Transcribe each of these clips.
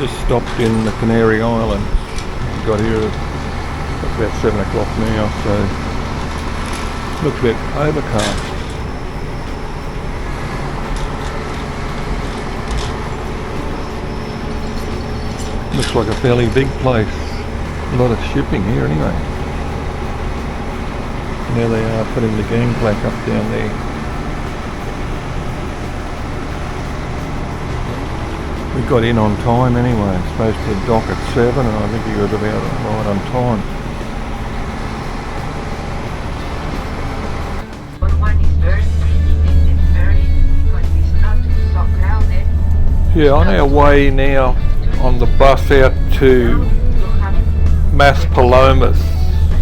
Just stopped in the Canary Islands. Got here at about 7 o'clock now, so looks a bit overcast. Looks like a fairly big place. A lot of shipping here anyway. There they are putting the gangplank up down there. We got in on time anyway. It's supposed to dock at 7 and I think he was about right on time. Yeah, on our way now on the bus out to Las Palomas.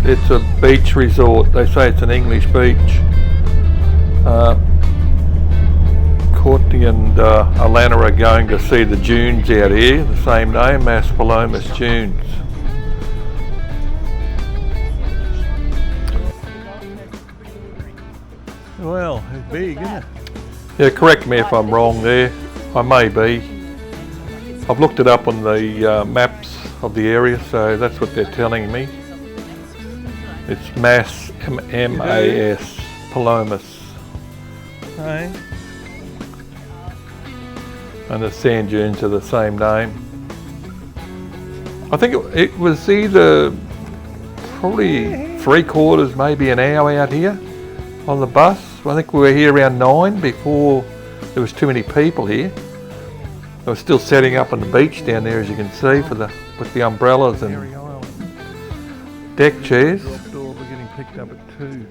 It's a beach resort. They say it's an English beach. Courtney and Alana are going to see the dunes out here, the same name, Las Palomas Dunes. Well, it's big, isn't it? Yeah, correct me if I'm wrong there. I may be. I've looked it up on the maps of the area, so that's what they're telling me. It's Mas, M-A-S, Palomas. Hey. And the sand dunes are the same name. I think it was either probably 3/4, maybe an hour out here on the bus. I think we were here around 9 before there was too many people here. They were still setting up on the beach down there, as you can see, with the umbrellas and deck chairs. We're getting picked up at 2.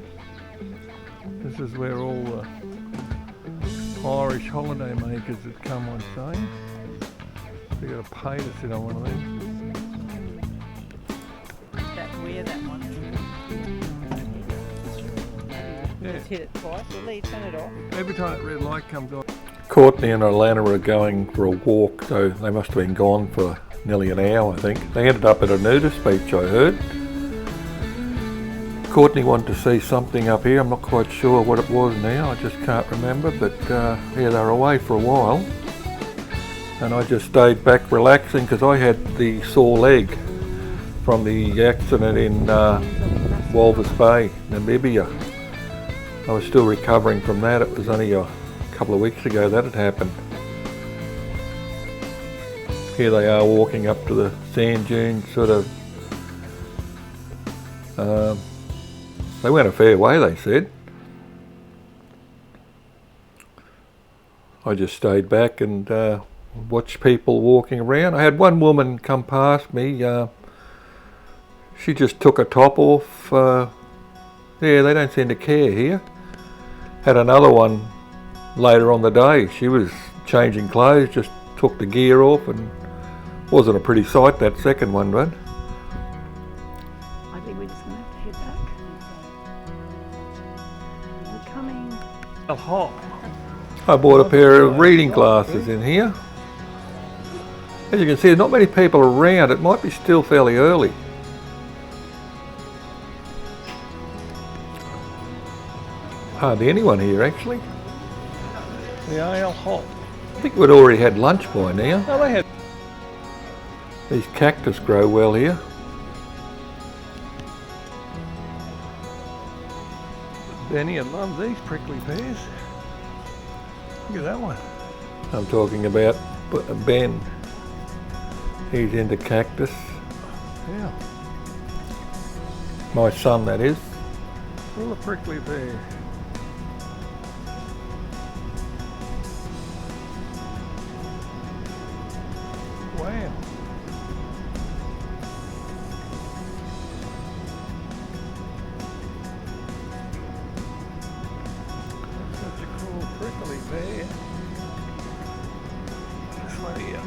This is where all the Irish holiday makers that come on say. They got to pay to sit on one of these. That's where that one. Yeah. Just hit it twice. We'll leave, turn it off. Every time that red light comes on. Courtney and Alana were going for a walk, so they must have been gone for nearly an hour, I think. They ended up at a nudist beach, I heard. Courtney wanted to see something up here. I'm not quite sure what it was now. I just can't remember, but yeah, they were away for a while. And I just stayed back relaxing because I had the sore leg from the accident in Walvis Bay, Namibia. I was still recovering from that. It was only a couple of weeks ago that had happened. Here they are walking up to the sand dunes, sort of. They went a fair way, they said. I just stayed back and watched people walking around. I had one woman come past me. She just took her top off. Yeah, they don't seem to care here. Had another one later on the day. She was changing clothes, just took the gear off, and wasn't a pretty sight, that second one, but. I think we're just going to have to head back. We're coming. Hot. I bought a pair of reading glasses in here. As you can see, there's not many people around. It might be still fairly early. Hardly anyone here, actually. The ale hot. I think we'd already had lunch by now. Oh, they had. These cactus grow well here. Benny loves these prickly pears. Look at that one. I'm talking about Ben. He's into cactus. Yeah. My son, that is. Full of prickly pears. Wow. Such a cool prickly pear. This one here.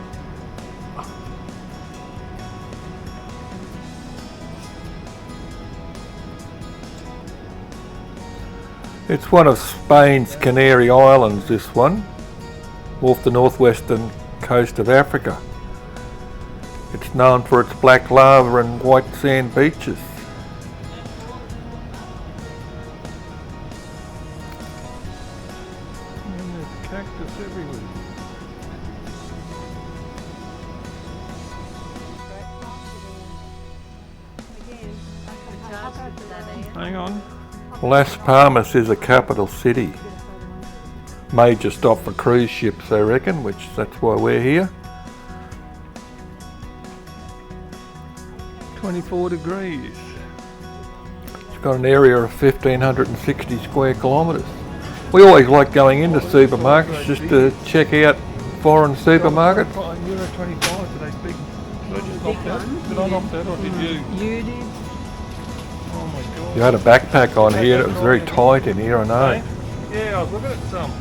It's one of Spain's Canary Islands, this one, off the northwestern coast of Africa. It's known for its black lava and white sand beaches. And there's cactus everywhere. Hang on. Las Palomas is a capital city. Major stop for cruise ships, I reckon, which that's why we're here. 24 degrees. It's got an area of 1,560 square kilometres. We always like going into supermarkets just to check out foreign supermarkets. Euro 25, did they speak? Did I just knock that? Did I knock that or did you? You did. Oh my god. You had a backpack on here, it was very tight in here, I know. Yeah, I was looking at some.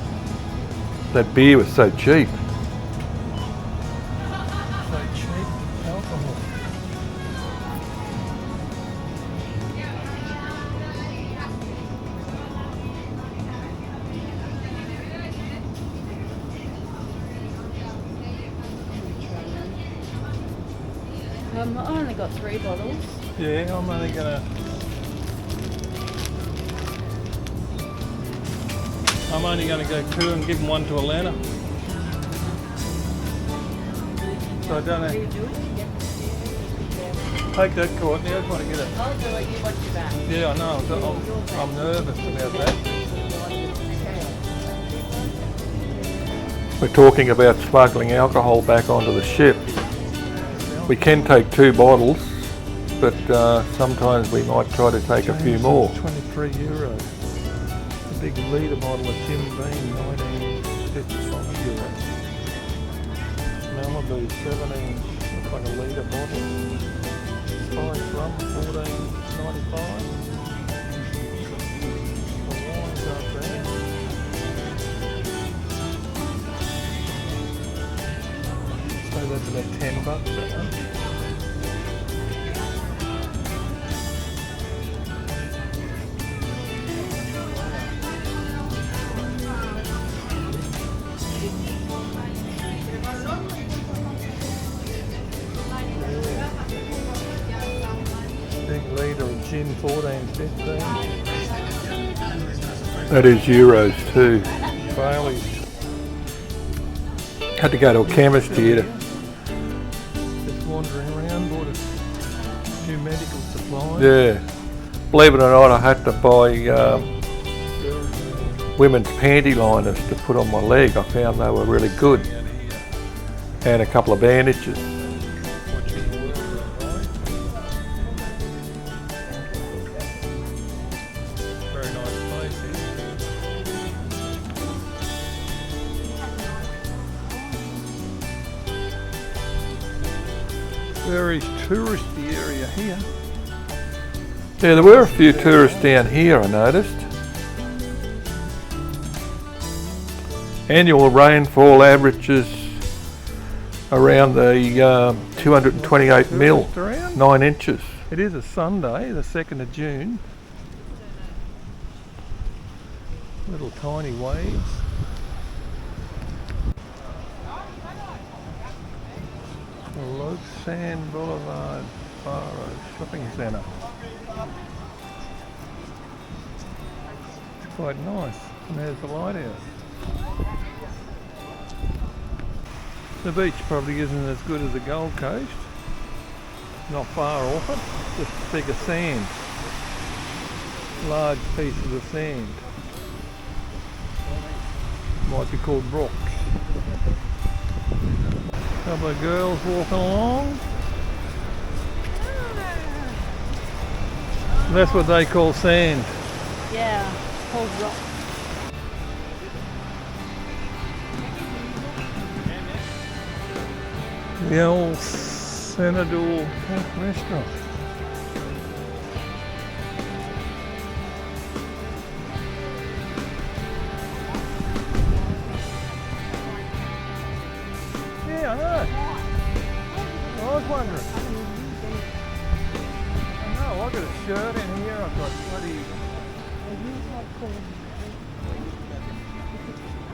That beer was so cheap. So cheap alcohol. I only got 3 bottles. Yeah, I'm only gonna go 2 and give them 1 to Alana. So I don't know. Do it? Take that, Courtney. I just want to get it. I'll do it. You watch your back. Yeah, I know. I'm nervous about that. We're talking about smuggling alcohol back onto the ship. We can take 2 bottles, but sometimes we might try to take a few more. 23 euros. A big litre bottle of Jim Beam, 1955 euros. Malibu, 17, looks like a litre bottle. Spice rum, 14.95. The wine's up there. So that's about $10, that one. Big litre of gin, 14.15. That is euros too. Bailey's. Had to go to a chemist here to Just wandering around, bought a few medical supplies. yeah. Believe it or not, I had to buy women's panty liners to put on my leg. I found they were really good. And a couple of bandages. Very nice place here. Very touristy area here. Yeah, there were a few tourists down here, I noticed. Annual rainfall averages around the 228 mil, Tourist around? 9 inches. It is a Sunday, the 2nd of June. Little tiny waves. Sand Boulevard Faro Shopping Centre. It's quite nice. And there's the lighthouse. The beach probably isn't as good as the Gold Coast. Not far off it, just bigger sand. Large pieces of sand. Might be called rocks. Couple of girls walking along. That's what they call sand. Yeah, cold rock. The old Senador restaurant. Yeah, I know. I was wondering. I know, I've got a shirt in here, I've got bloody... I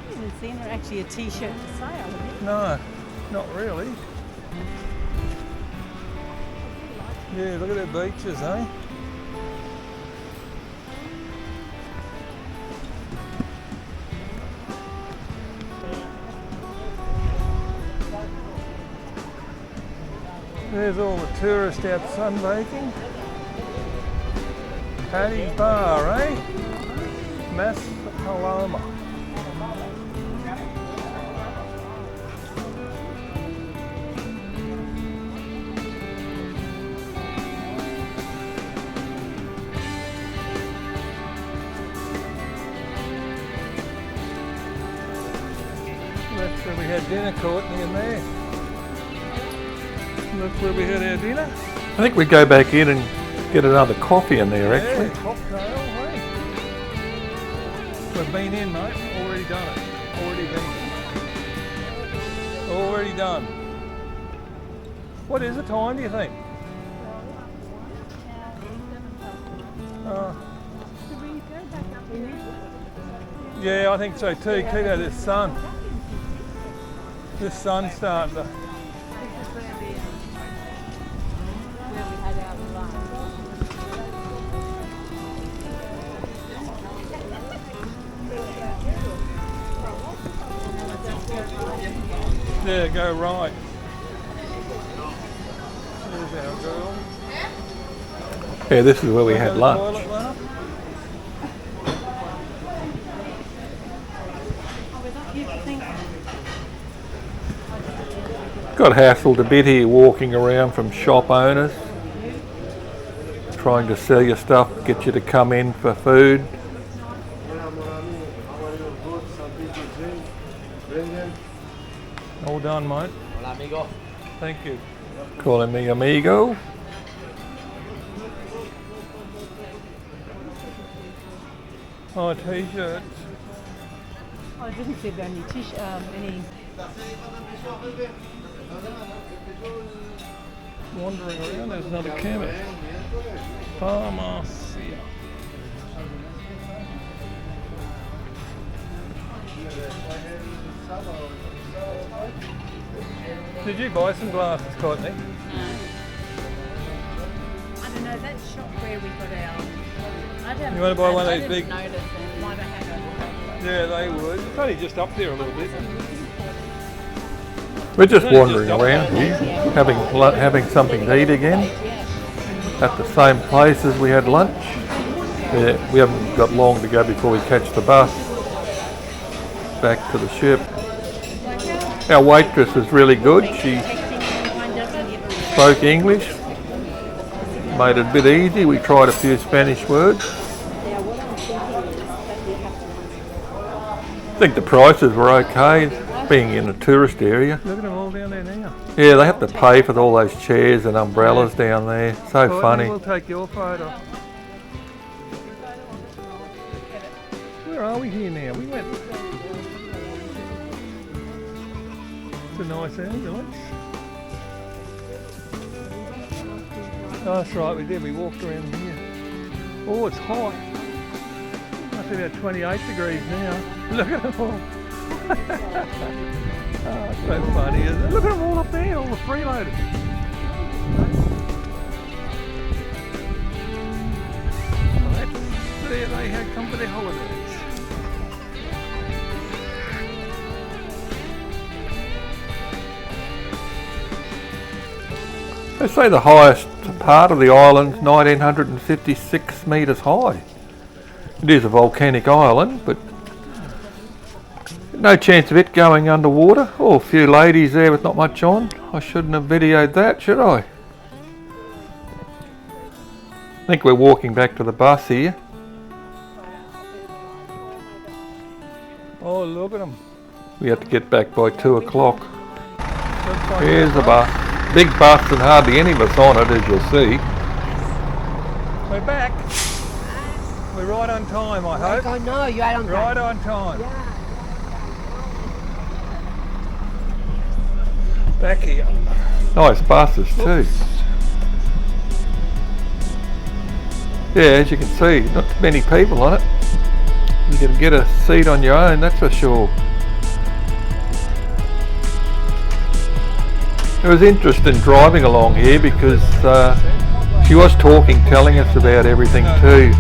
haven't seen her actually a t-shirt for sale, have you? No, not really. Yeah, look at the beaches, eh? There's all the tourists out sunbaking. Paddy's Bar, eh? Las Palomas. That's where we had dinner, Courtney, in there. That's where we had our dinner. I think we go back in and get another coffee in there actually. Yeah, cocktail, hey. We've been in, mate. Already done it. Already been. Already done. What is the time, do you think? Yeah, I think so too. Keep out this sun. This sun's starting to... Yeah, go right. There's our girl. Yeah, this is where we had lunch. Toilet, love. Got hassled a bit here walking around from shop owners, trying to sell you stuff, get you to come in for food. All done, mate. Hola, amigo. Thank you. Calling me amigo. Oh, t-shirts. Oh, it doesn't say about any any. Wandering around, there's another chemist. Pharmacy. Did you buy some glasses, Courtney? No. I don't know, that shop where we got our... I don't You want to buy one of I these didn't big... notice it. Might have had a... Yeah, they would. It's only just up there a little bit. We're just wandering around here, having something to eat again. At the same place as we had lunch. Yeah, we haven't got long to go before we catch the bus back to the ship. Our waitress was really good. She spoke English, made it a bit easy. We tried a few Spanish words. I think the prices were okay, being in a tourist area. Look at them all down there now. Yeah, they have to pay for all those chairs and umbrellas down there. So Courtney, funny. We'll take your photo. Where are we here now? We went... It's a nice ambulance. Oh, that's right, we did. We walked around here. Oh, it's hot. Must be about 28 degrees now. Look at them all. Oh, it's so funny, isn't it? Look at them all up there, all the freeloaders. There they had come for their holidays. They say the highest part of the island's 1956 metres high. It is a volcanic island, but no chance of it going underwater. Oh, a few ladies there with not much on. I shouldn't have videoed that, should I? I think we're walking back to the bus here. Oh, look at them. We have to get back by 2 o'clock. Here's the bus. Big bus and hardly any of us on it, as you'll see. We're back. We're right on time, I hope. I know, you are on Right on time. Back here. Nice buses too. Yeah, as you can see, not many people on it. You can get a seat on your own, that's for sure. It was interesting driving along here because she was telling us about everything too.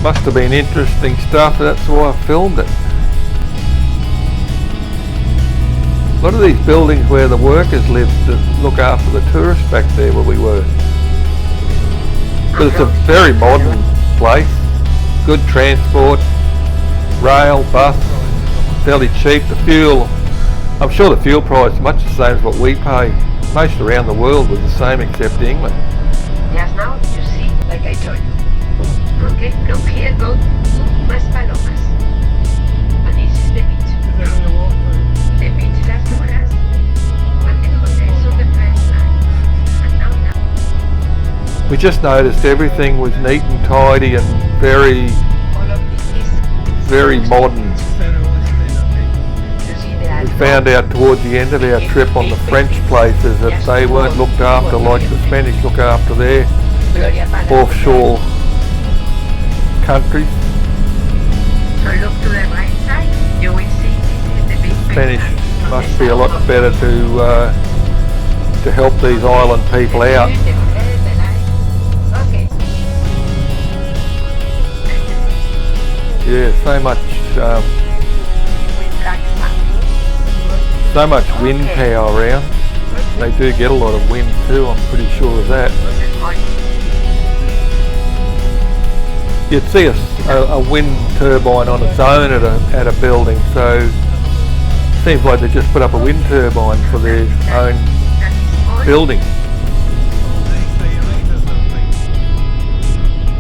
Must have been interesting stuff, that's why I filmed it. What are these buildings where the workers live that look after the tourists back there where we were? But it's a very modern place. Good transport, rail, bus, fairly cheap. The fuel, I'm sure the fuel price is much the same as what we pay. Most around the world was the same except England. Yes, now you see, like I told you. Okay, look here, go to Las Palomas. And this is the beach. The beach Las Palomas. But the hotels on the first line. And now. We just noticed everything was neat and tidy and very, All of this is very modern. you see there We are found out towards the end of our trip on the French places that they weren't looked after like the Spanish look after their Gloria Palace. offshore countries. So look to the right side, you will see this is the big Spanish picture. must be a lot better to help these island people out. Okay. Yeah, so much wind power around. They do get a lot of wind too, I'm pretty sure of that. You'd see a wind turbine on its own at a building, so it seems like they just put up a wind turbine for their own building.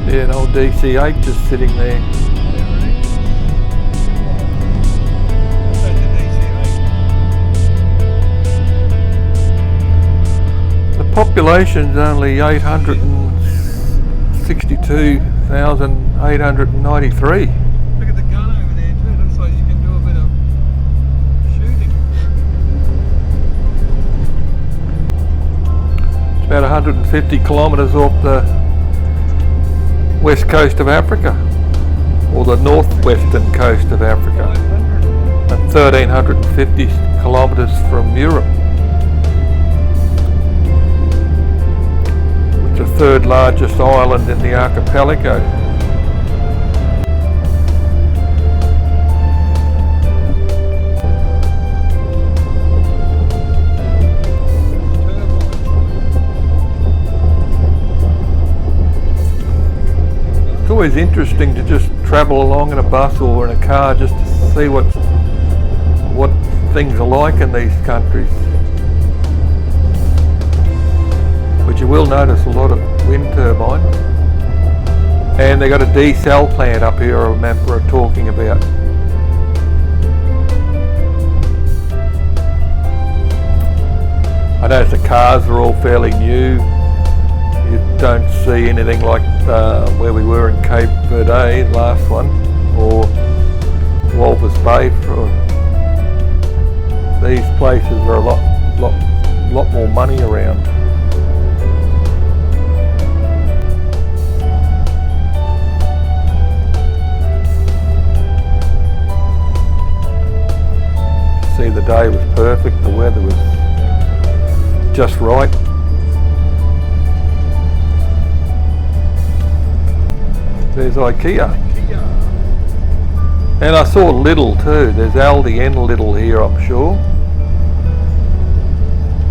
Yeah, an old DC-8 just sitting there. The population's only 862,893. Look at the gun over there too. It looks like you can do a bit of shooting. It's about 150 kilometres off the west coast of Africa, or the northwestern coast of Africa, and 1,350 kilometres from Europe. It's the third largest island in the archipelago. It's always interesting to just travel along in a bus or in a car just to see what things are like in these countries. But you will notice a lot of wind turbines. And they got a desal plant up here I remember talking about. I notice the cars are all fairly new. You don't see anything like where we were in Cape Verde, the last one, or Walvis Bay. These places are a lot more money around. See, the day was perfect, the weather was just right. There's IKEA. And I saw Lidl too. There's Aldi and Lidl here, I'm sure.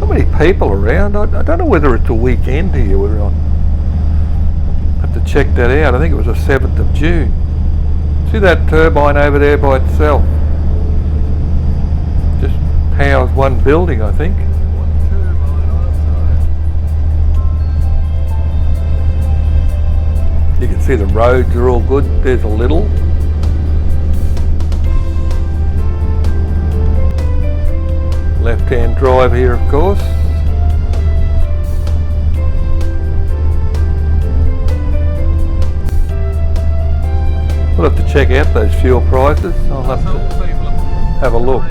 Not many people around. I don't know whether it's a weekend here we're on. Have to check that out. I think it was the 7th of June. See that turbine over there by itself? Just powers one building, I think. You can see the roads are all good. There's a Lidl. Left-hand drive here, of course. We'll have to check out those fuel prices. I'll have to have a look.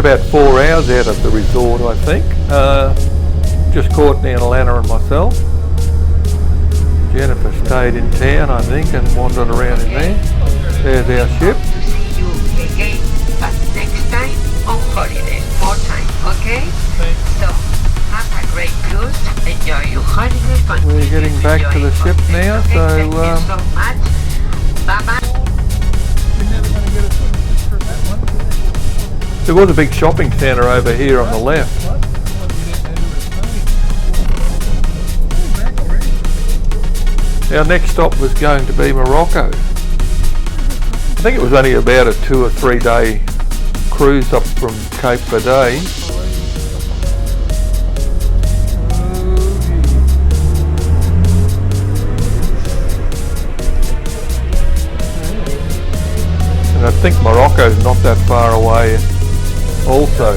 about 4 hours out of the resort, I think. Just Courtney and Alana and myself. Jennifer stayed in town, I think, and wandered around in there. There's our ship. To see you again, but next time on holiday, more time, okay? So, have a great cruise, enjoy your holiday. We're getting back to the ship now, so Thank you so much. Bye-bye. there was a big shopping centre over here on the left. Our next stop was going to be Morocco. I think it was only about a 2 or 3 day cruise up from Cape Verde. And I think Morocco's not that far away also.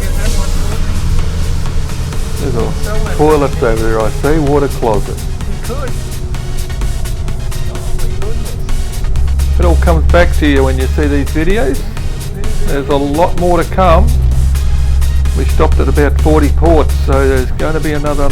There's a toilet over there, I see, water closet. It all comes back to you when you see these videos. There's a lot more to come. We stopped at about 40 ports, so there's going to be another